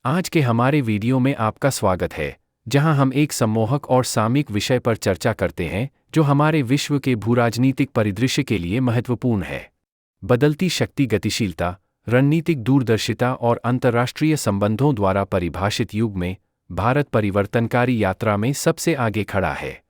आज के हमारे वीडियो में आपका स्वागत है, जहां हम एक सम्मोहक और सामयिक विषय पर चर्चा करते हैं, जो हमारे विश्व के भूराजनीतिक परिदृश्य के लिए महत्वपूर्ण है। बदलती शक्ति गतिशीलता, रणनीतिक दूरदर्शिता और अंतर्राष्ट्रीय संबंधों द्वारा परिभाषित युग में भारत परिवर्तनकारी यात्रा में सबसे आगे खड़ा है।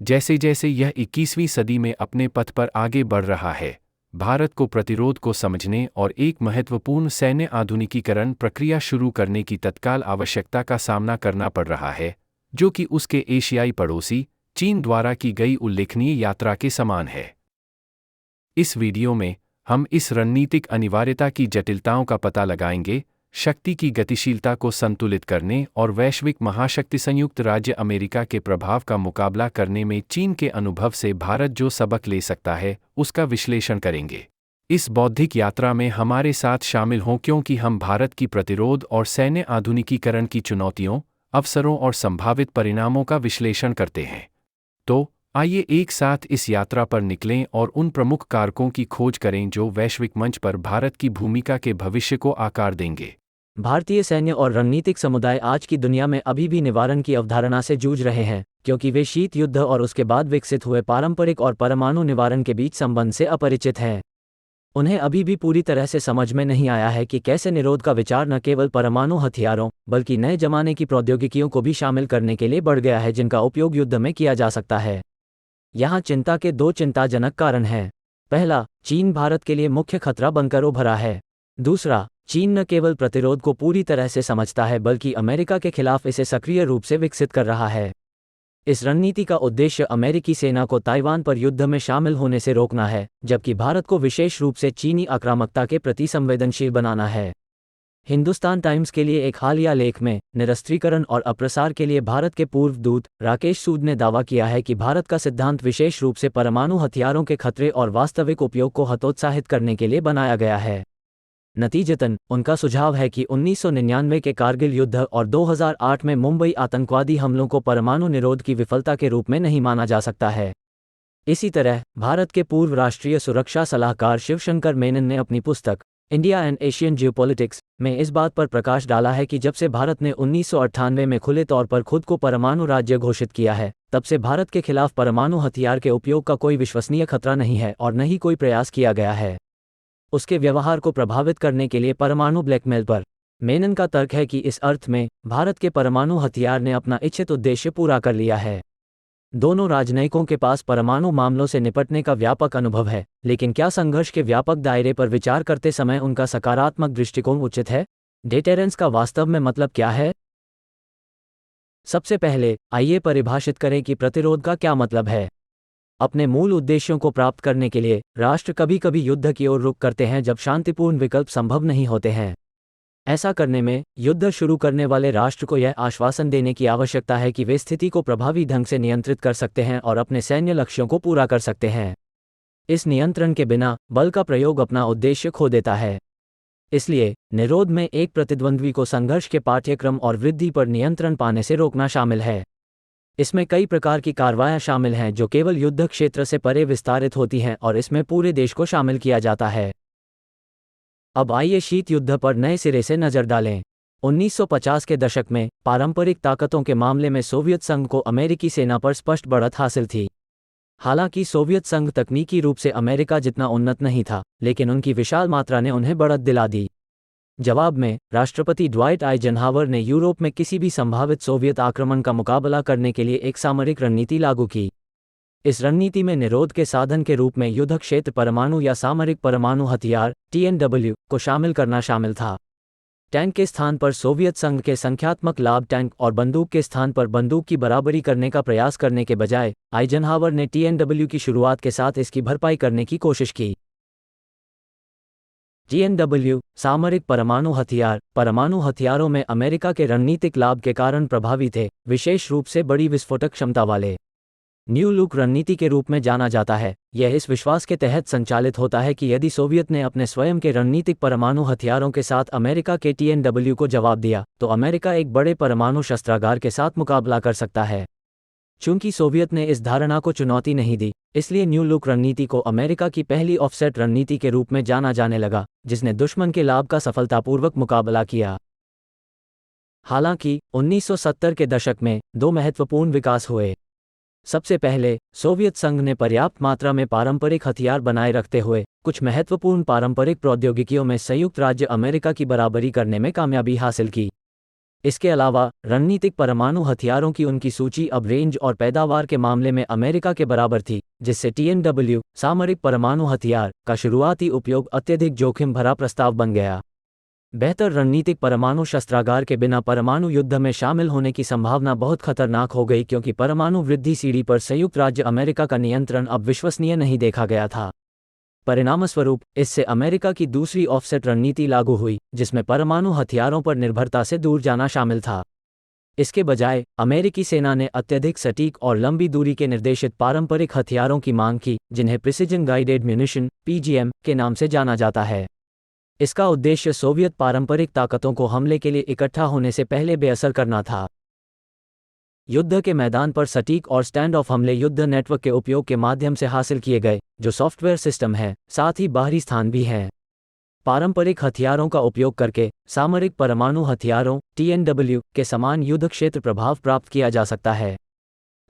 जैसे जैसे यह 21वीं सदी में अपने पथ पर आगे बढ़ रहा है, भारत को प्रतिरोध को समझने और एक महत्वपूर्ण सैन्य आधुनिकीकरण प्रक्रिया शुरू करने की तत्काल आवश्यकता का सामना करना पड़ रहा है, जो कि उसके एशियाई पड़ोसी चीन द्वारा की गई उल्लेखनीय यात्रा के समान है। इस वीडियो में हम इस रणनीतिक अनिवार्यता की जटिलताओं का पता लगाएंगे, शक्ति की गतिशीलता को संतुलित करने और वैश्विक महाशक्ति संयुक्त राज्य अमेरिका के प्रभाव का मुकाबला करने में चीन के अनुभव से भारत जो सबक ले सकता है, उसका विश्लेषण करेंगे। इस बौद्धिक यात्रा में हमारे साथ शामिल हों क्योंकि हम भारत की प्रतिरोध और सैन्य आधुनिकीकरण की चुनौतियों, अवसरों और संभावित परिणामों का विश्लेषण करते हैं। तो आइए एक साथ इस यात्रा पर निकलें और उन प्रमुख कारकों की खोज करें जो वैश्विक मंच पर भारत की भूमिका के भविष्य को आकार देंगे। भारतीय सैन्य और रणनीतिक समुदाय आज की दुनिया में अभी भी निवारण की अवधारणा से जूझ रहे हैं, क्योंकि वे शीत युद्ध और उसके बाद विकसित हुए पारंपरिक और परमाणु निवारण के बीच संबंध से अपरिचित हैं। उन्हें अभी भी पूरी तरह से समझ में नहीं आया है कि कैसे निरोध का विचार न केवल परमाणु हथियारों बल्कि नए जमाने की प्रौद्योगिकियों को भी शामिल करने के लिए बढ़ गया है, जिनका उपयोग युद्ध में किया जा सकता है। यहाँ चिंता के दो चिंताजनक कारण हैं। पहला, चीन भारत के लिए मुख्य खतरा बनकर उभरा है। दूसरा, चीन न केवल प्रतिरोध को पूरी तरह से समझता है बल्कि अमेरिका के खिलाफ इसे सक्रिय रूप से विकसित कर रहा है। इस रणनीति का उद्देश्य अमेरिकी सेना को ताइवान पर युद्ध में शामिल होने से रोकना है, जबकि भारत को विशेष रूप से चीनी आक्रामकता के प्रति संवेदनशील बनाना है। हिंदुस्तान टाइम्स के लिए एक हालिया लेख में निरस्त्रीकरण और अप्रसार के लिए भारत के पूर्व दूत राकेश सूद ने दावा किया है कि भारत का सिद्धांत विशेष रूप से परमाणु हथियारों के खतरे और वास्तविक उपयोग को हतोत्साहित करने के लिए बनाया गया है। नतीजतन, उनका सुझाव है कि 1999 के कारगिल युद्ध और 2008 में मुंबई आतंकवादी हमलों को परमाणु निरोध की विफलता के रूप में नहीं माना जा सकता है। इसी तरह, भारत के पूर्व राष्ट्रीय सुरक्षा सलाहकार शिवशंकर मेनन ने अपनी पुस्तक इंडिया एंड एशियन जियोपॉलिटिक्स में इस बात पर प्रकाश डाला है कि जब से भारत ने 1998 में खुले तौर पर खुद को परमाणु राज्य घोषित किया है, तब से भारत के खिलाफ परमाणु हथियार के उपयोग का कोई विश्वसनीय खतरा नहीं है और न ही कोई प्रयास किया गया है उसके व्यवहार को प्रभावित करने के लिए परमाणु ब्लैकमेल पर। मेनन का तर्क है कि इस अर्थ में भारत के परमाणु हथियार ने अपना इच्छित उद्देश्य पूरा कर लिया है। दोनों राजनयिकों के पास परमाणु मामलों से निपटने का व्यापक अनुभव है, लेकिन क्या संघर्ष के व्यापक दायरे पर विचार करते समय उनका सकारात्मक दृष्टिकोण उचित है? डेटेरेंस का वास्तव में मतलब क्या है? सबसे पहले, आइए परिभाषित करें कि प्रतिरोध का क्या मतलब है। अपने मूल उद्देश्यों को प्राप्त करने के लिए राष्ट्र कभी कभी युद्ध की ओर रुख करते हैं जब शांतिपूर्ण विकल्प संभव नहीं होते हैं। ऐसा करने में युद्ध शुरू करने वाले राष्ट्र को यह आश्वासन देने की आवश्यकता है कि वे स्थिति को प्रभावी ढंग से नियंत्रित कर सकते हैं और अपने सैन्य लक्ष्यों को पूरा कर सकते हैं। इस नियंत्रण के बिना बल का प्रयोग अपना उद्देश्य खो देता है। इसलिए निरोध में एक प्रतिद्वंद्वी को संघर्ष के पाठ्यक्रम और वृद्धि पर नियंत्रण पाने से रोकना शामिल है। इसमें कई प्रकार की कार्रवाइयां शामिल हैं जो केवल युद्ध क्षेत्र से परे विस्तारित होती हैं और इसमें पूरे देश को शामिल किया जाता है। अब आइए शीत युद्ध पर नए सिरे से नजर डालें। 1950 के दशक में पारंपरिक ताकतों के मामले में सोवियत संघ को अमेरिकी सेना पर स्पष्ट बढ़त हासिल थी। हालांकि सोवियत संघ तकनीकी रूप से अमेरिका जितना उन्नत नहीं था, लेकिन उनकी विशाल मात्रा ने उन्हें बढ़त दिला दी। जवाब में राष्ट्रपति ड्वाइट आइजनहावर ने यूरोप में किसी भी संभावित सोवियत आक्रमण का मुकाबला करने के लिए एक सामरिक रणनीति लागू की। इस रणनीति में निरोध के साधन के रूप में युद्ध क्षेत्र परमाणु या सामरिक परमाणु हथियार TNW को शामिल करना शामिल था। टैंक के स्थान पर सोवियत संघ के संख्यात्मक लाभ टैंक और बंदूक के स्थान पर बंदूक की बराबरी करने का प्रयास करने के बजाय आइजनहावर ने TNW की शुरुआत के साथ इसकी भरपाई करने की कोशिश की। TNW सामरिक परमाणु हथियार परमाणु हथियारों में अमेरिका के रणनीतिक लाभ के कारण प्रभावी थे, विशेष रूप से बड़ी विस्फोटक क्षमता वाले। न्यू लुक रणनीति के रूप में जाना जाता है। यह इस विश्वास के तहत संचालित होता है कि यदि सोवियत ने अपने स्वयं के रणनीतिक परमाणु हथियारों के साथ अमेरिका के TNW को जवाब दिया, तो अमेरिका एक बड़े परमाणु शस्त्रागार के साथ मुकाबला कर सकता है। चूंकि सोवियत ने इस धारणा को चुनौती नहीं दी, इसलिए न्यू लुक रणनीति को अमेरिका की पहली ऑफसेट रणनीति के रूप में जाना जाने लगा, जिसने दुश्मन के लाभ का सफलतापूर्वक मुकाबला किया। हालांकि 1970 के दशक में दो महत्वपूर्ण विकास हुए। सबसे पहले सोवियत संघ ने पर्याप्त मात्रा में पारंपरिक हथियार बनाए रखते हुए कुछ महत्वपूर्ण पारंपरिक प्रौद्योगिकियों में संयुक्त राज्य अमेरिका की बराबरी करने में कामयाबी हासिल की। इसके अलावा रणनीतिक परमाणु हथियारों की उनकी सूची अब रेंज और पैदावार के मामले में अमेरिका के बराबर थी, जिससे TNW सामरिक परमाणु हथियार का शुरुआती उपयोग अत्यधिक जोखिम भरा प्रस्ताव बन गया। बेहतर रणनीतिक परमाणु शस्त्रागार के बिना परमाणु युद्ध में शामिल होने की संभावना बहुत खतरनाक हो गई, क्योंकि परमाणु वृद्धि सीढ़ी पर संयुक्त राज्य अमेरिका का नियंत्रण अब विश्वसनीय नहीं देखा गया था। परिणामस्वरूप इससे अमेरिका की दूसरी ऑफसेट रणनीति लागू हुई, जिसमें परमाणु हथियारों पर निर्भरता से दूर जाना शामिल था। इसके बजाय अमेरिकी सेना ने अत्यधिक सटीक और लंबी दूरी के निर्देशित पारंपरिक हथियारों की मांग की, जिन्हें प्रिसिजन गाइडेड म्यूनिशन (PGM) के नाम से जाना जाता है। इसका उद्देश्य सोवियत पारंपरिक ताकतों को हमले के लिए इकट्ठा होने से पहले बेअसर करना था। युद्ध के मैदान पर सटीक और स्टैंड ऑफ हमले युद्ध नेटवर्क के उपयोग के माध्यम से हासिल किए गए, जो सॉफ्टवेयर सिस्टम है, साथ ही बाहरी स्थान भी हैं। पारंपरिक हथियारों का उपयोग करके सामरिक परमाणु हथियारों TNW के समान युद्ध क्षेत्र प्रभाव प्राप्त किया जा सकता है।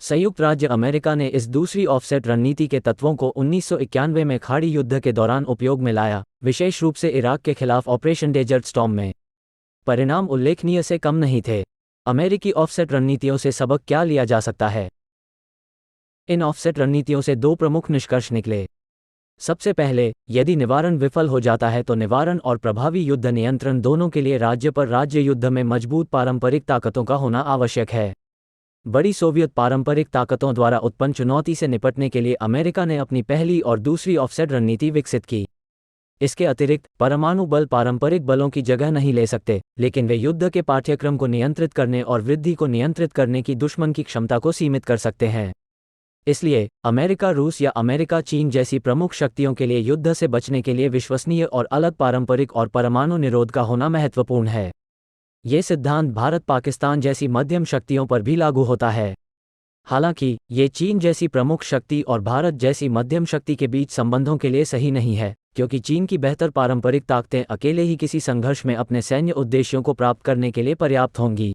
संयुक्त राज्य अमेरिका ने इस दूसरी ऑफसेट रणनीति के तत्वों को 1991 में खाड़ी युद्ध के दौरान उपयोग में लाया, विशेष रूप से इराक के खिलाफ ऑपरेशन डेजर्ट स्टॉर्म में। परिणाम उल्लेखनीय से कम नहीं थे। अमेरिकी ऑफसेट रणनीतियों से सबक क्या लिया जा सकता है? इन ऑफसेट रणनीतियों से दो प्रमुख निष्कर्ष निकले। सबसे पहले, यदि निवारण विफल हो जाता है तो निवारण और प्रभावी युद्ध नियंत्रण दोनों के लिए राज्य पर राज्य युद्ध में मजबूत पारंपरिक ताकतों का होना आवश्यक है। बड़ी सोवियत पारंपरिक ताकतों द्वारा उत्पन्न चुनौती से निपटने के लिए अमेरिका ने अपनी पहली और दूसरी ऑफसेट रणनीति विकसित की। इसके अतिरिक्त परमाणु बल पारंपरिक बलों की जगह नहीं ले सकते, लेकिन वे युद्ध के पाठ्यक्रम को नियंत्रित करने और वृद्धि को नियंत्रित करने की दुश्मन की क्षमता को सीमित कर सकते हैं। इसलिए अमेरिका रूस या अमेरिका चीन जैसी प्रमुख शक्तियों के लिए युद्ध से बचने के लिए विश्वसनीय और अलग पारंपरिक और परमाणु निरोध का होना महत्वपूर्ण है। ये सिद्धांत भारत पाकिस्तान जैसी मध्यम शक्तियों पर भी लागू होता है। हालांकि ये चीन जैसी प्रमुख शक्ति और भारत जैसी मध्यम शक्ति के बीच संबंधों के लिए सही नहीं है, क्योंकि चीन की बेहतर पारंपरिक ताकतें अकेले ही किसी संघर्ष में अपने सैन्य उद्देश्यों को प्राप्त करने के लिए पर्याप्त होंगी।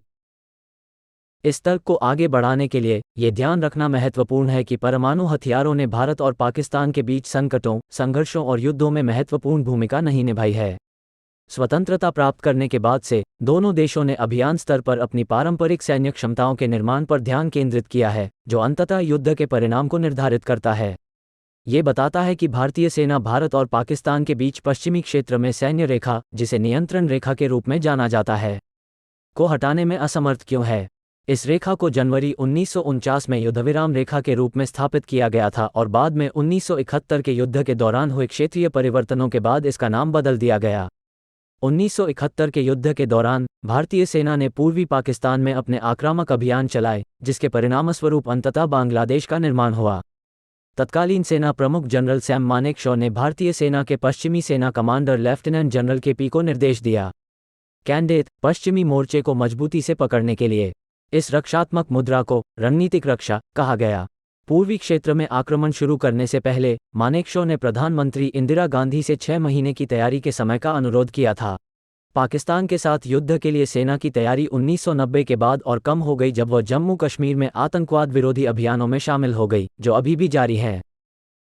इस तर्क को आगे बढ़ाने के लिए ये ध्यान रखना महत्वपूर्ण है कि परमाणु हथियारों ने भारत और पाकिस्तान के बीच संकटों, संघर्षों और युद्धों में महत्वपूर्ण भूमिका नहीं निभाई है। स्वतंत्रता प्राप्त करने के बाद से दोनों देशों ने अभियान स्तर पर अपनी पारंपरिक सैन्य क्षमताओं के निर्माण पर ध्यान केंद्रित किया है, जो अंततः युद्ध के परिणाम को निर्धारित करता है। ये बताता है कि भारतीय सेना भारत और पाकिस्तान के बीच पश्चिमी क्षेत्र में सैन्य रेखा, जिसे नियंत्रण रेखा के रूप में जाना जाता है, को हटाने में असमर्थ क्यों है। इस रेखा को जनवरी 1949 में युद्धविराम रेखा के रूप में स्थापित किया गया था और बाद में 1971 के युद्ध के दौरान हुए क्षेत्रीय परिवर्तनों के बाद इसका नाम बदल दिया गया। 1971 के युद्ध के दौरान भारतीय सेना ने पूर्वी पाकिस्तान में अपने आक्रामक अभियान चलाए, जिसके परिणामस्वरूप अंततः बांग्लादेश का निर्माण हुआ। तत्कालीन सेना प्रमुख जनरल सैम मानेकशॉ ने भारतीय सेना के पश्चिमी सेना कमांडर लेफ्टिनेंट जनरल KP को निर्देश दिया, कैंडेट पश्चिमी मोर्चे को मजबूती से पकड़ने के लिए। इस रक्षात्मक मुद्रा को रणनीतिक रक्षा कहा गया। पूर्वी क्षेत्र में आक्रमण शुरू करने से पहले मानेकशॉ ने प्रधानमंत्री इंदिरा गांधी से 6 महीने की तैयारी के समय का अनुरोध किया था। पाकिस्तान के साथ युद्ध के लिए सेना की तैयारी 1990 के बाद और कम हो गई जब वह जम्मू कश्मीर में आतंकवाद विरोधी अभियानों में शामिल हो गई, जो अभी भी जारी हैं।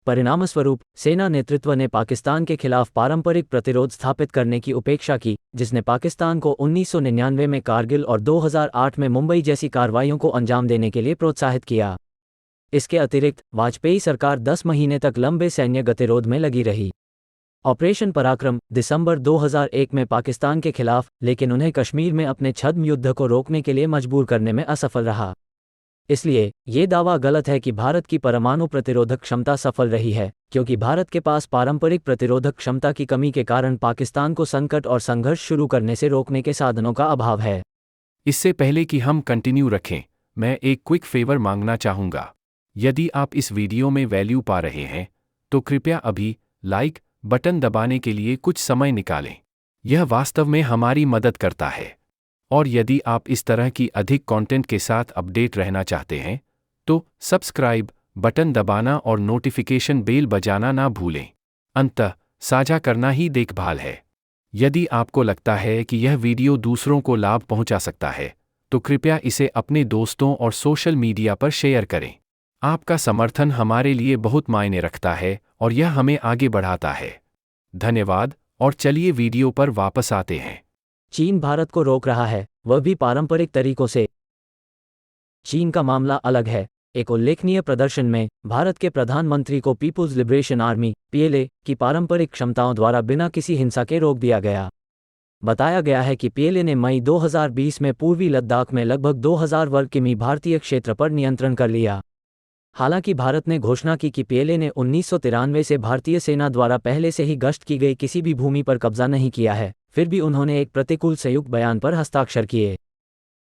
परिणामस्वरूप सेना नेतृत्व ने पाकिस्तान के खिलाफ पारंपरिक प्रतिरोध स्थापित करने की उपेक्षा की, जिसने पाकिस्तान को 1999 में कारगिल और 2008 में मुंबई जैसी कार्रवाइयों को अंजाम देने के लिए प्रोत्साहित किया। इसके अतिरिक्त वाजपेयी सरकार 10 महीने तक लंबे सैन्य गतिरोध में लगी रही। ऑपरेशन पराक्रम दिसंबर 2001 में पाकिस्तान के खिलाफ, लेकिन उन्हें कश्मीर में अपने छद्म युद्ध को रोकने के लिए मजबूर करने में असफल रहा। इसलिए ये दावा गलत है कि भारत की परमाणु प्रतिरोधक क्षमता सफल रही है, क्योंकि भारत के पास पारंपरिक प्रतिरोधक क्षमता की कमी के कारण पाकिस्तान को संकट और संघर्ष शुरू करने से रोकने के साधनों का अभाव है। इससे पहले कि हम कंटिन्यू रखें, मैं एक क्विक फेवर मांगना चाहूँगा। यदि आप इस वीडियो में वैल्यू पा रहे हैं, तो कृपया अभी लाइक बटन दबाने के लिए कुछ समय निकालें। यह वास्तव में हमारी मदद करता है। और यदि आप इस तरह की अधिक कंटेंट के साथ अपडेट रहना चाहते हैं, तो सब्सक्राइब बटन दबाना और नोटिफिकेशन बेल बजाना ना भूलें। अंततः साझा करना ही देखभाल है। यदि आपको लगता है कि यह वीडियो दूसरों को लाभ पहुंचा सकता है, तो कृपया इसे अपने दोस्तों और सोशल मीडिया पर शेयर करें। आपका समर्थन हमारे लिए बहुत मायने रखता है और यह हमें आगे बढ़ाता है। धन्यवाद, और चलिए वीडियो पर वापस आते हैं। चीन भारत को रोक रहा है, वह भी पारंपरिक तरीकों से। चीन का मामला अलग है। एक उल्लेखनीय प्रदर्शन में भारत के प्रधानमंत्री को पीपुल्स लिबरेशन आर्मी (पीएलए) की पारंपरिक क्षमताओं द्वारा बिना किसी हिंसा के रोक दिया गया। बताया गया है कि पीएलए ने मई 2020 में पूर्वी लद्दाख में लगभग 2000 वर्ग किमी भारतीय क्षेत्र पर नियंत्रण कर लिया। हालांकि भारत ने घोषणा की कि पीएलए ने 1993 से भारतीय सेना द्वारा पहले से ही गश्त की गई किसी भी भूमि पर कब्जा नहीं किया है, फिर भी उन्होंने एक प्रतिकूल संयुक्त बयान पर हस्ताक्षर किए।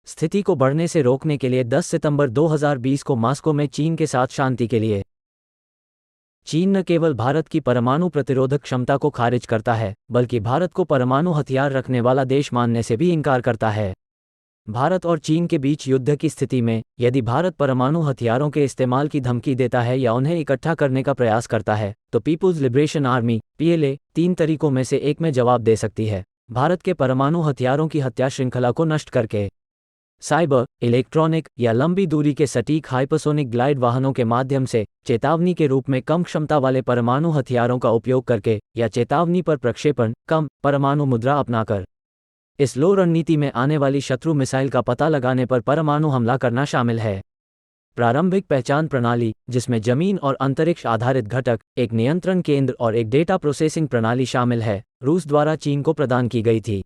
स्थिति को बढ़ने से रोकने के लिए 10 सितंबर 2020 को मास्को में चीन के साथ शांति के लिए। चीन न केवल भारत की परमाणु प्रतिरोधक क्षमता को खारिज करता है, बल्कि भारत को परमाणु हथियार रखने वाला देश मानने से भी इनकार करता है। भारत और चीन के बीच युद्ध की स्थिति में यदि भारत परमाणु हथियारों के इस्तेमाल की धमकी देता है या उन्हें इकट्ठा करने का प्रयास करता है, तो पीपुल्स लिबरेशन आर्मी (पीएलए) 3 तरीकों में से एक में जवाब दे सकती है: भारत के परमाणु हथियारों की हत्या श्रृंखला को नष्ट करके, साइबर, इलेक्ट्रॉनिक या लंबी दूरी के सटीक हाइपरसोनिक ग्लाइड वाहनों के माध्यम से, चेतावनी के रूप में कम क्षमता वाले परमाणु हथियारों का उपयोग करके, या चेतावनी पर प्रक्षेपण कम परमाणु मुद्रा अपनाकर। इस लो रणनीति में आने वाली शत्रु मिसाइल का पता लगाने पर परमाणु हमला करना शामिल है। प्रारंभिक पहचान प्रणाली, जिसमें जमीन और अंतरिक्ष आधारित घटक, एक नियंत्रण केंद्र और एक डेटा प्रोसेसिंग प्रणाली शामिल है, रूस द्वारा चीन को प्रदान की गई थी।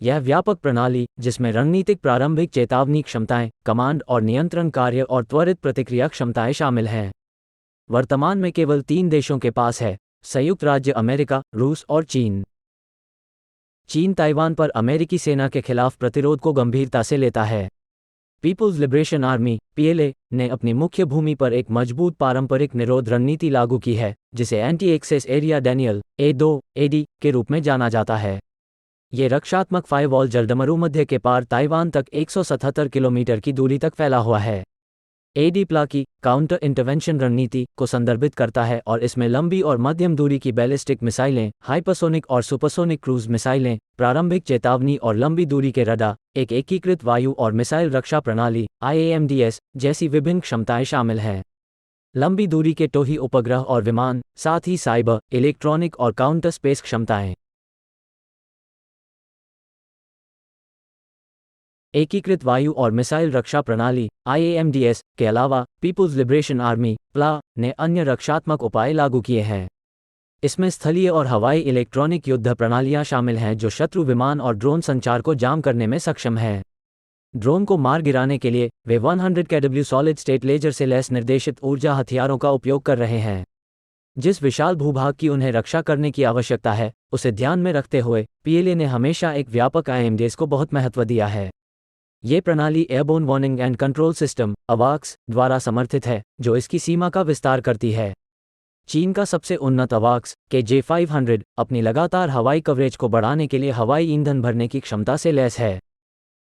यह व्यापक प्रणाली, जिसमें रणनीतिक प्रारंभिक चेतावनी क्षमताएं, कमांड और नियंत्रण कार्य और त्वरित प्रतिक्रिया क्षमताएं शामिल हैं, वर्तमान में केवल 3 देशों के पास है: संयुक्त राज्य अमेरिका, रूस और चीन। चीन ताइवान पर अमेरिकी सेना के खिलाफ प्रतिरोध को गंभीरता से लेता है। पीपुल्स लिबरेशन आर्मी (पीएलए) ने अपनी मुख्य भूमि पर एक मजबूत पारंपरिक निरोध रणनीति लागू की है, जिसे anti access area denial (A2 AD) के रूप में जाना जाता है। ये रक्षात्मक फायरवॉल जलडमरू मध्य के पार ताइवान तक 177 किलोमीटर की दूरी तक फैला हुआ है। AD-PLA की काउंटर इंटरवेंशन रणनीति को संदर्भित करता है और इसमें लंबी और मध्यम दूरी की बैलिस्टिक मिसाइलें, हाइपरसोनिक और सुपरसोनिक क्रूज मिसाइलें, प्रारंभिक चेतावनी और लंबी दूरी के रडार, एक एकीकृत वायु और मिसाइल रक्षा प्रणाली (IAMDS) जैसी विभिन्न क्षमताएं शामिल हैं। लंबी दूरी के टोही उपग्रह और विमान, साथ ही साइबर, इलेक्ट्रॉनिक और काउंटर स्पेस क्षमताएं। एकीकृत वायु और मिसाइल रक्षा प्रणाली (IAMDS) के अलावा पीपुल्स लिबरेशन आर्मी (PLA) ने अन्य रक्षात्मक उपाय लागू किए हैं। इसमें स्थलीय और हवाई इलेक्ट्रॉनिक युद्ध प्रणालियां शामिल हैं जो शत्रु विमान और ड्रोन संचार को जाम करने में सक्षम हैं। ड्रोन को मार गिराने के लिए वे 100 kW सॉलिड स्टेट लेजर से लैस निर्देशित ऊर्जा हथियारों का उपयोग कर रहे हैं। जिस विशाल भूभाग की उन्हें रक्षा करने की आवश्यकता है, उसे ध्यान में रखते हुए पीएलए ने हमेशा एक व्यापक IAMDS को बहुत महत्व दिया है। ये प्रणाली airborne warning and control system (AWACS) द्वारा समर्थित है, जो इसकी सीमा का विस्तार करती है। चीन का सबसे उन्नत AWACS KJ-500 अपनी लगातार हवाई कवरेज को बढ़ाने के लिए हवाई ईंधन भरने की क्षमता से लैस है।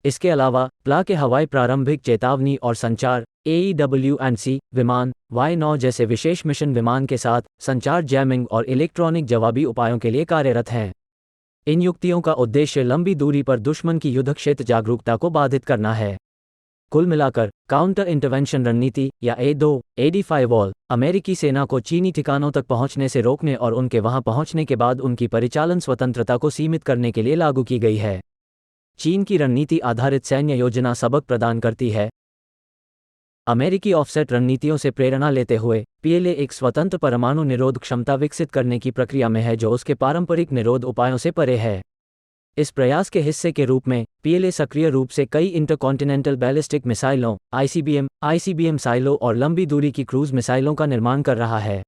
इसके अलावा PLA के हवाई प्रारंभिक चेतावनी और संचार AEW&C विमान Y-9 जैसे विशेष मिशन विमान के साथ संचार जैमिंग और इलेक्ट्रॉनिक जवाबी उपायों के लिए कार्यरत हैं। इन युक्तियों का उद्देश्य लंबी दूरी पर दुश्मन की युद्ध क्षेत्र जागरूकता को बाधित करना है। कुल मिलाकर काउंटर इंटरवेंशन रणनीति या A2 AD फायरवॉल अमेरिकी सेना को चीनी ठिकानों तक पहुंचने से रोकने और उनके वहां पहुंचने के बाद उनकी परिचालन स्वतंत्रता को सीमित करने के लिए लागू की गई है। चीन की रणनीति आधारित सैन्य योजना सबक प्रदान करती है। अमेरिकी ऑफसेट रणनीतियों से प्रेरणा लेते हुए पीएलए एक स्वतंत्र परमाणु निरोध क्षमता विकसित करने की प्रक्रिया में है जो उसके पारंपरिक निरोध उपायों से परे है। इस प्रयास के हिस्से के रूप में पीएलए सक्रिय रूप से कई इंटरकॉन्टिनेंटल बैलिस्टिक मिसाइलों ICBM साइलो और लंबी दूरी की क्रूज मिसाइलों का निर्माण कर रहा है।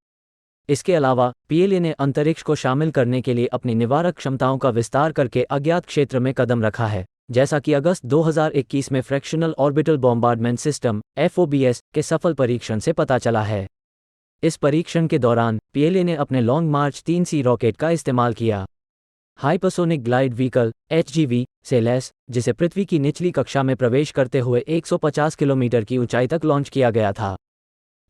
इसके अलावा पीएलए ने अंतरिक्ष को शामिल करने के लिए अपनी निवारक क्षमताओं का विस्तार करके अज्ञात क्षेत्र में कदम रखा है, जैसा कि अगस्त 2021 में fractional orbital bombardment system (FOBS) के सफल परीक्षण से पता चला है। इस परीक्षण के दौरान पीएलए ने अपने लॉन्ग मार्च 3C रॉकेट का इस्तेमाल किया। हाइपरसोनिक ग्लाइड व्हीकल (HGV) से लैस, जिसे पृथ्वी की निचली कक्षा में प्रवेश करते हुए 150 किलोमीटर की ऊंचाई तक लॉन्च किया गया था।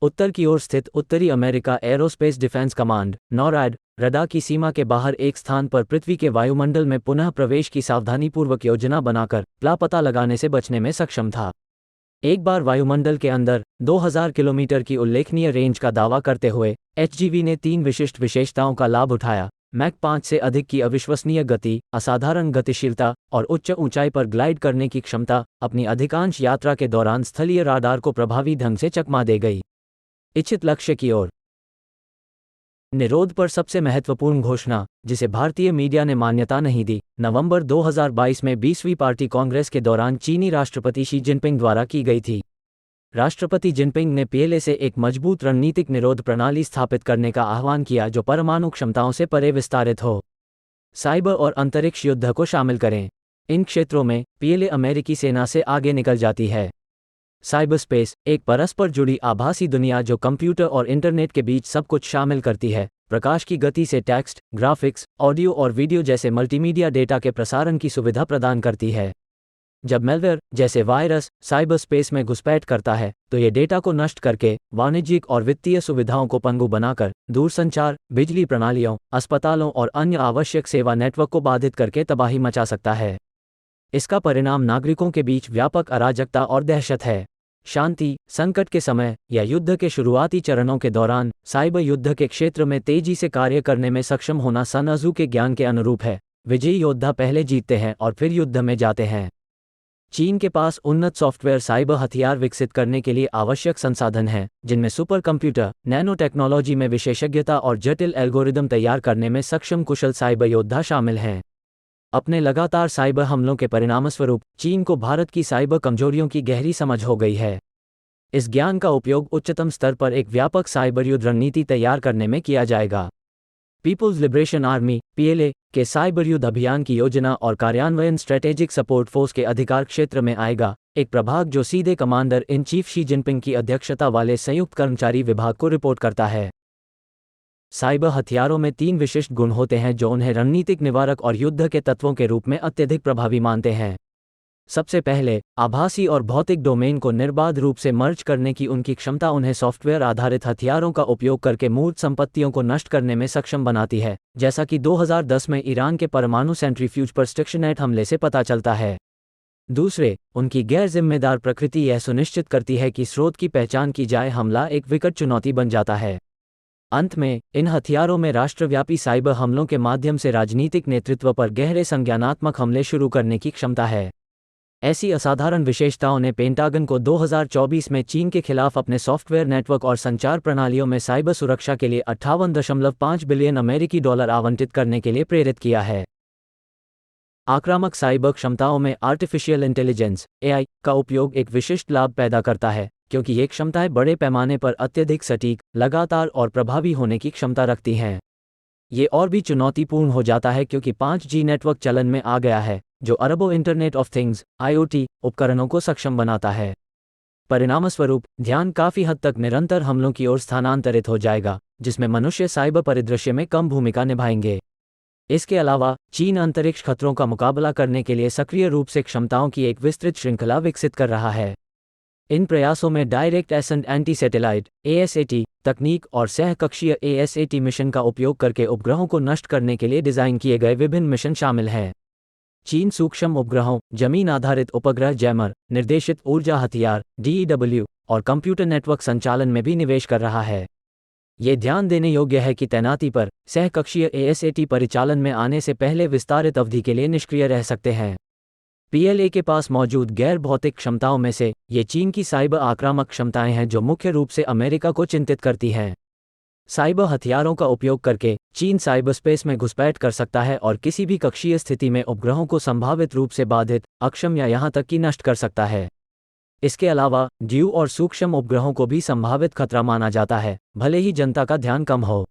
उत्तर की ओर स्थित उत्तरी America aerospace defence command NORAD radar की सीमा के बाहर एक स्थान पर पृथ्वी के वायुमंडल में पुनः प्रवेश की सावधानीपूर्वक योजना बनाकर लापता लगाने से बचने में सक्षम था। एक बार वायुमंडल के अंदर 2000 किलोमीटर की उल्लेखनीय रेंज का दावा करते हुए एचजीवी ने 3 विशिष्ट विशेषताओं का लाभ उठाया: मैक 5 से अधिक की अविश्वसनीय गति, असाधारण गतिशीलता और उच्च ऊंचाई पर ग्लाइड करने की क्षमता अपनी अधिकांश यात्रा के दौरान स्थलीय राडार को प्रभावी ढंग से चकमा दे गई। इच्छित लक्ष्य की ओर निरोध पर सबसे महत्वपूर्ण घोषणा, जिसे भारतीय मीडिया ने मान्यता नहीं दी, नवंबर 2022 में 20वीं पार्टी कांग्रेस के दौरान चीनी राष्ट्रपति शी जिनपिंग द्वारा की गई थी। राष्ट्रपति जिनपिंग ने पीएलए से एक मजबूत रणनीतिक निरोध प्रणाली स्थापित करने का आह्वान किया जो परमाणु क्षमताओं से परे विस्तारित हो। साइबर और अंतरिक्ष युद्ध को शामिल करें। इन क्षेत्रों में पीएलए अमेरिकी सेना से आगे निकल जाती है। साइबर स्पेस एक परस्पर जुड़ी आभासी दुनिया जो कंप्यूटर और इंटरनेट के बीच सब कुछ शामिल करती है, प्रकाश की गति से टेक्स्ट, ग्राफिक्स, ऑडियो और वीडियो जैसे मल्टीमीडिया डेटा के प्रसारण की सुविधा प्रदान करती है। जब मैलवेयर जैसे वायरस साइबर स्पेस में घुसपैठ करता है तो ये डेटा को नष्ट करके वाणिज्यिक और वित्तीय सुविधाओं को पंगु बनाकर दूरसंचार, बिजली प्रणालियों, अस्पतालों और अन्य आवश्यक सेवा नेटवर्क को बाधित करके तबाही मचा सकता है। इसका परिणाम नागरिकों के बीच व्यापक अराजकता और दहशत है। शांति, संकट के समय या युद्ध के शुरुआती चरणों के दौरान साइबर युद्ध के क्षेत्र में तेजी से कार्य करने में सक्षम होना सन त्जू के ज्ञान के अनुरूप है। विजयी योद्धा पहले जीतते हैं और फिर युद्ध में जाते हैं। चीन के पास उन्नत सॉफ्टवेयर साइबर हथियार विकसित करने के लिए आवश्यक संसाधन हैं, जिनमें सुपर कंप्यूटर, नैनो टेक्नोलॉजी में विशेषज्ञता और जटिल एल्गोरिदम तैयार करने में सक्षम कुशल साइबर योद्धा शामिल हैं। अपने लगातार साइबर हमलों के परिणामस्वरूप चीन को भारत की साइबर कमजोरियों की गहरी समझ हो गई है। इस ज्ञान का उपयोग उच्चतम स्तर पर एक व्यापक साइबर युद्ध रणनीति तैयार करने में किया जाएगा। पीपुल्स लिबरेशन आर्मी पीएलए के साइबर युद्ध अभियान की योजना और कार्यान्वयन स्ट्रेटेजिक सपोर्ट फोर्स के अधिकार क्षेत्र में आएगा, एक प्रभाग जो सीधे commander in chief Xi Jinping की अध्यक्षता वाले संयुक्त कर्मचारी विभाग को रिपोर्ट करता है। साइबर हथियारों में 3 विशिष्ट गुण होते हैं जो उन्हें रणनीतिक निवारक और युद्ध के तत्वों के रूप में अत्यधिक प्रभावी मानते हैं। सबसे पहले, आभासी और भौतिक डोमेन को निर्बाध रूप से मर्ज करने की उनकी क्षमता उन्हें सॉफ्टवेयर आधारित हथियारों का उपयोग करके मूर्त संपत्तियों को नष्ट करने में सक्षम बनाती है, जैसा कि 2010 में ईरान के परमाणु सेंट्रीफ्यूज पर स्टक्सनेट हमले से पता चलता है। दूसरे, उनकी गैर जिम्मेदार प्रकृति यह सुनिश्चित करती है कि स्रोत की पहचान की जाए, हमला एक विकट चुनौती बन जाता है। अंत में, इन हथियारों में राष्ट्रव्यापी साइबर हमलों के माध्यम से राजनीतिक नेतृत्व पर गहरे संज्ञानात्मक हमले शुरू करने की क्षमता है। ऐसी असाधारण विशेषताओं ने पेंटागन को 2024 में चीन के खिलाफ अपने सॉफ्टवेयर नेटवर्क और संचार प्रणालियों में साइबर सुरक्षा के लिए $58.5 बिलियन अमेरिकी डॉलर आवंटित करने के लिए प्रेरित किया है। आक्रामक साइबर क्षमताओं में आर्टिफिशियल इंटेलिजेंस (AI) का उपयोग एक विशिष्ट लाभ पैदा करता है, क्योंकि ये क्षमताएं बड़े पैमाने पर अत्यधिक सटीक, लगातार और प्रभावी होने की क्षमता रखती हैं। ये और भी चुनौतीपूर्ण हो जाता है क्योंकि 5G नेटवर्क चलन में आ गया है, जो अरबों इंटरनेट ऑफ थिंग्स (IoT) उपकरणों को सक्षम बनाता है। परिणामस्वरूप, ध्यान काफ़ी हद तक निरंतर हमलों की ओर स्थानांतरित हो जाएगा, जिसमें मनुष्य साइबर परिदृश्य में कम भूमिका निभाएंगे। इसके अलावा, चीन अंतरिक्ष खतरों का मुकाबला करने के लिए सक्रिय रूप से क्षमताओं की एक विस्तृत श्रृंखला विकसित कर रहा है। इन प्रयासों में direct ascent anti satellite (ASAT) तकनीक और सहकक्षीय ASAT मिशन का उपयोग करके उपग्रहों को नष्ट करने के लिए डिज़ाइन किए गए विभिन्न मिशन शामिल हैं। चीन सूक्ष्म उपग्रहों, जमीन आधारित उपग्रह जैमर, निर्देशित ऊर्जा हथियार (DEW) और कंप्यूटर नेटवर्क संचालन में भी निवेश कर रहा है। ये ध्यान देने योग्य है कि तैनाती पर सहकक्षीय ASAT परिचालन में आने से पहले विस्तारित अवधि के लिए निष्क्रिय रह सकते हैं। पीएलए के पास मौजूद गैर भौतिक क्षमताओं में से ये चीन की साइबर आक्रामक क्षमताएं हैं जो मुख्य रूप से अमेरिका को चिंतित करती हैं। साइबर हथियारों का उपयोग करके चीन साइबर स्पेस में घुसपैठ कर सकता है और किसी भी कक्षीय स्थिति में उपग्रहों को संभावित रूप से बाधित, अक्षम या यहां तक कि नष्ट कर सकता है। इसके अलावा ड्यू और सूक्ष्म उपग्रहों को भी संभावित खतरा माना जाता है, भले ही जनता का ध्यान कम हो।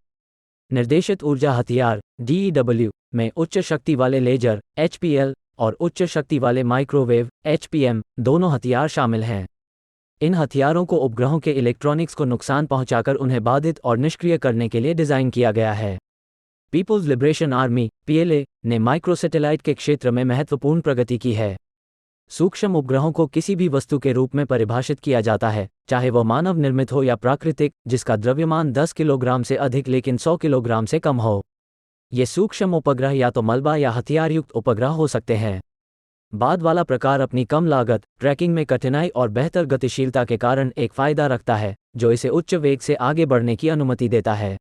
निर्देशित ऊर्जा हथियार (DEW) में उच्च शक्ति वाले लेजर (HPL) और उच्च शक्ति वाले माइक्रोवेव (HPM) दोनों हथियार शामिल हैं। इन हथियारों को उपग्रहों के इलेक्ट्रॉनिक्स को नुकसान पहुंचाकर उन्हें बाधित और निष्क्रिय करने के लिए डिज़ाइन किया गया है। पीपुल्स लिबरेशन आर्मी (PLA) ने माइक्रोसैटेलाइट के क्षेत्र में महत्वपूर्ण प्रगति की है। सूक्ष्म उपग्रहों को किसी भी वस्तु के रूप में परिभाषित किया जाता है, चाहे वह मानव निर्मित हो या प्राकृतिक, जिसका द्रव्यमान 10 किलोग्राम से अधिक लेकिन 100 किलोग्राम से कम हो। ये सूक्ष्म उपग्रह या तो मलबा या हथियार युक्त उपग्रह हो सकते हैं। बाद वाला प्रकार अपनी कम लागत, ट्रैकिंग में कठिनाई और बेहतर गतिशीलता के कारण एक फायदा रखता है, जो इसे उच्च वेग से आगे बढ़ने की अनुमति देता है।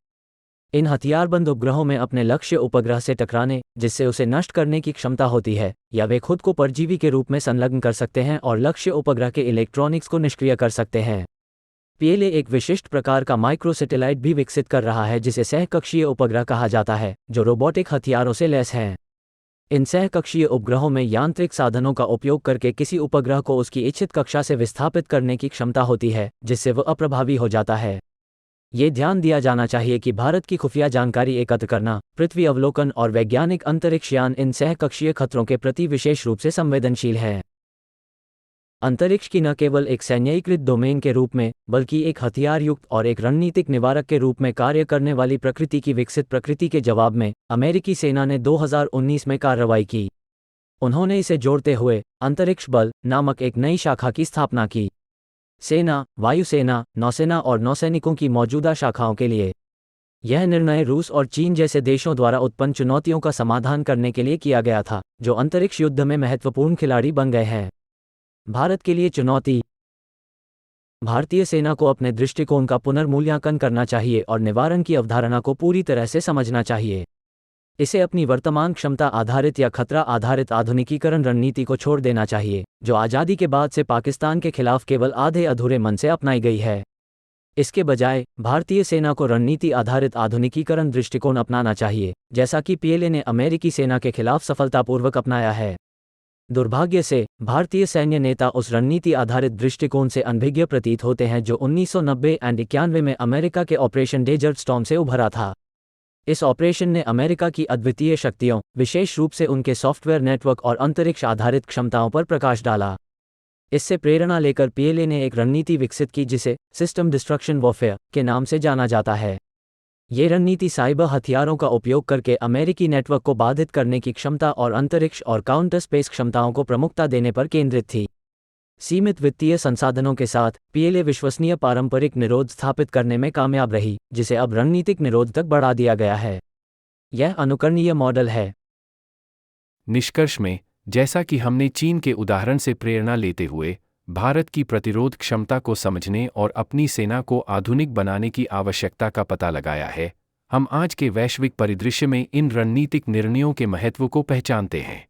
इन हथियारबंद उपग्रहों में अपने लक्ष्य उपग्रह से टकराने, जिससे उसे नष्ट करने की क्षमता होती है, या वे खुद को परजीवी के रूप में संलग्न कर सकते हैं और लक्ष्य उपग्रह के इलेक्ट्रॉनिक्स को निष्क्रिय कर सकते हैं। पीएलए एक विशिष्ट प्रकार का माइक्रोसैटेलाइट भी विकसित कर रहा है जिसे सहकक्षीय उपग्रह कहा जाता है, जो रोबोटिक हथियारों से लैस हैं। इन सहकक्षीय उपग्रहों में यांत्रिक साधनों का उपयोग करके किसी उपग्रह को उसकी इच्छित कक्षा से विस्थापित करने की क्षमता होती है, जिससे वह अप्रभावी हो जाता है। ये ध्यान दिया जाना चाहिए कि भारत की खुफिया जानकारी एकत्र करना, पृथ्वी अवलोकन और वैज्ञानिक अंतरिक्ष यान इन सहकक्षीय खतरों के प्रति विशेष रूप से संवेदनशील है। अंतरिक्ष की न केवल एक सैन्यीकृत डोमेन के रूप में, बल्कि एक हथियार युक्त और एक रणनीतिक निवारक के रूप में कार्य करने वाली प्रकृति की विकसित प्रकृति के जवाब में, अमेरिकी सेना ने 2019 में कार्रवाई की। उन्होंने इसे जोड़ते हुए अंतरिक्ष बल नामक एक नई शाखा की स्थापना की। सेना, वायुसेना, नौसेना और नौसैनिकों की मौजूदा शाखाओं के लिए यह निर्णय रूस और चीन जैसे देशों द्वारा उत्पन्न चुनौतियों का समाधान करने के लिए किया गया था, जो अंतरिक्ष युद्ध में महत्वपूर्ण खिलाड़ी बन गए हैं। भारत के लिए चुनौती। भारतीय सेना को अपने दृष्टिकोण का पुनर्मूल्यांकन करना चाहिए और निवारण की अवधारणा को पूरी तरह से समझना चाहिए। इसे अपनी वर्तमान क्षमता आधारित या खतरा आधारित आधुनिकीकरण रणनीति को छोड़ देना चाहिए, जो आज़ादी के बाद से पाकिस्तान के खिलाफ केवल आधे अधूरे मन से अपनाई गई है। इसके बजाय भारतीय सेना को रणनीति आधारित आधुनिकीकरण दृष्टिकोण अपनाना चाहिए, जैसा कि पीएलए ने अमेरिकी सेना के खिलाफ सफलतापूर्वक अपनाया है। दुर्भाग्य से भारतीय सैन्य नेता उस रणनीति आधारित दृष्टिकोण से अनभिज्ञ प्रतीत होते हैं जो 1990 और 91 में अमेरिका के ऑपरेशन डेजर्ट स्टॉर्म से उभरा था। इस ऑपरेशन ने अमेरिका की अद्वितीय शक्तियों, विशेष रूप से उनके सॉफ्टवेयर नेटवर्क और अंतरिक्ष आधारित क्षमताओं पर प्रकाश डाला। इससे प्रेरणा लेकर पीएलए ने एक रणनीति विकसित की जिसे सिस्टम डिस्ट्रक्शन वॉरफेयर के नाम से जाना जाता है। ये रणनीति साइबर हथियारों का उपयोग करके अमेरिकी नेटवर्क को बाधित करने की क्षमता और अंतरिक्ष और काउंटर स्पेस क्षमताओं को प्रमुखता देने पर केंद्रित थी। सीमित वित्तीय संसाधनों के साथ पीएलए विश्वसनीय पारंपरिक निरोध स्थापित करने में कामयाब रही, जिसे अब रणनीतिक निरोध तक बढ़ा दिया गया है। यह अनुकरणीय मॉडल है। निष्कर्ष में, जैसा कि हमने चीन के उदाहरण से प्रेरणा लेते हुए भारत की प्रतिरोध क्षमता को समझने और अपनी सेना को आधुनिक बनाने की आवश्यकता का पता लगाया है, हम आज के वैश्विक परिदृश्य में इन रणनीतिक निर्णयों के महत्व को पहचानते हैं।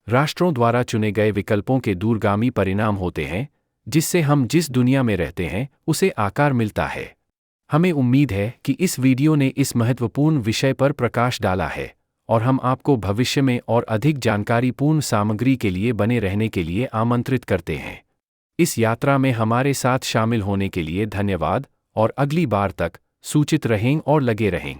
राष्ट्रों द्वारा चुने गए विकल्पों के दूरगामी परिणाम होते हैं, जिससे हम जिस दुनिया में रहते हैं उसे आकार मिलता है। हमें उम्मीद है कि इस वीडियो ने इस महत्वपूर्ण विषय पर प्रकाश डाला है और हम आपको भविष्य में और अधिक जानकारीपूर्ण सामग्री के लिए बने रहने के लिए आमंत्रित करते हैं। इस यात्रा में हमारे साथ शामिल होने के लिए धन्यवाद और अगली बार तक सूचित रहें और लगे रहें।